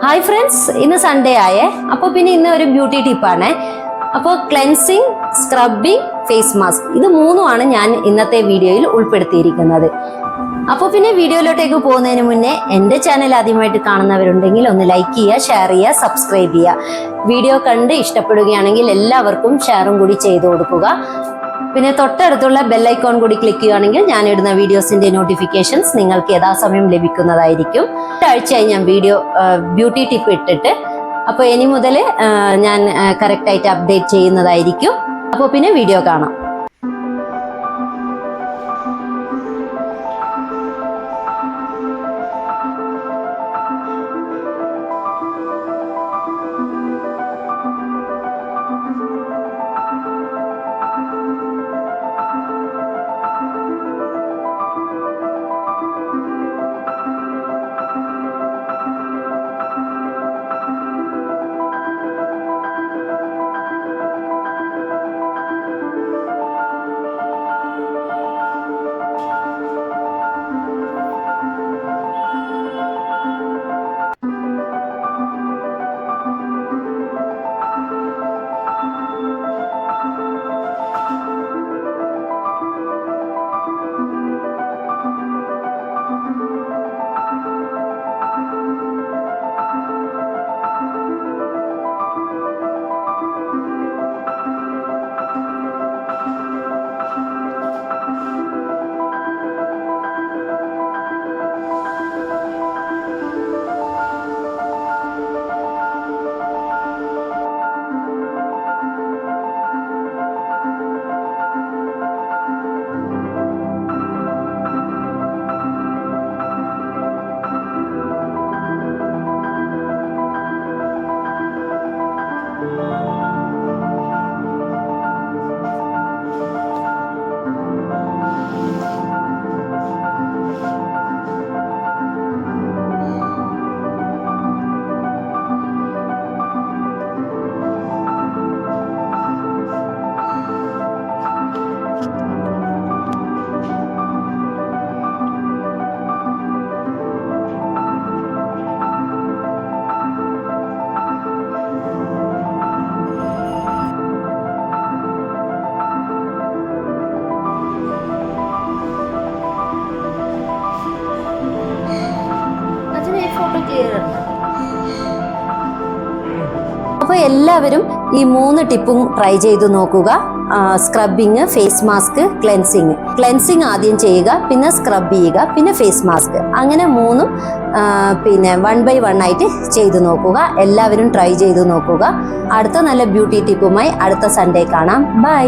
Hi friends, ഇന്ന് Sunday ആയേ. അപ്പോൾ പിന്നെ ഇന്ന് ഒരു ബ്യൂട്ടി ടിപ്പാണ്. അപ്പോൾ ക്ലെൻസിങ്, സ്ക്രബിങ്, ഫേസ് മാസ്ക്, ഇത് മൂന്നുമാണ് ഞാൻ ഇന്നത്തെ വീഡിയോയിൽ ഉൾപ്പെടുത്തിയിരിക്കുന്നത്. അപ്പോൾ പിന്നെ വീഡിയോയിലോട്ടേക്ക് പോകുന്നതിന് മുന്നേ എൻ്റെ ചാനൽ ആദ്യമായിട്ട് കാണുന്നവരുണ്ടെങ്കിൽ ഒന്ന് ലൈക്ക് ചെയ്യുക, ഷെയർ ചെയ്യുക, സബ്സ്ക്രൈബ് ചെയ്യുക. വീഡിയോ കണ്ട് ഇഷ്ടപ്പെടുകയാണെങ്കിൽ എല്ലാവർക്കും ഷെയറും കൂടി ചെയ്തു കൊടുക്കുക. പിന്നെ തൊട്ടടുത്തുള്ള ബെല്ലൈക്കോൺ കൂടി ക്ലിക്ക് ചെയ്യുകയാണെങ്കിൽ ഞാൻ ഇടുന്ന വീഡിയോസിന്റെ നോട്ടിഫിക്കേഷൻസ് നിങ്ങൾക്ക് യഥാസമയം ലഭിക്കുന്നതായിരിക്കും. ഒരാഴ്ചയായി ഞാൻ ബ്യൂട്ടി ടിപ്പ് ഇട്ടിട്ട്, അപ്പോൾ ഇനി മുതൽ ഞാൻ കറക്റ്റായിട്ട് അപ്ഡേറ്റ് ചെയ്യുന്നതായിരിക്കും. അപ്പോൾ പിന്നെ വീഡിയോ കാണാം. അപ്പോൾ എല്ലാവരും ഈ 3 ടിപ്പും ട്രൈ ചെയ്ത് നോക്കുക. സ്ക്രബിങ്, ഫേസ് മാസ്ക്, ക്ലെൻസിങ് ആദ്യം ചെയ്യുക, പിന്നെ സ്ക്രബ് ചെയ്യുക, പിന്നെ ഫേസ് മാസ്ക്, അങ്ങനെ 3 പിന്നെ 1 by 1 ആയിട്ട് ചെയ്തു നോക്കുക. എല്ലാവരും ട്രൈ ചെയ്ത് നോക്കുക. അടുത്ത നല്ല ബ്യൂട്ടി ടിപ്പുമായി അടുത്ത സൺഡേ കാണാം. ബൈ.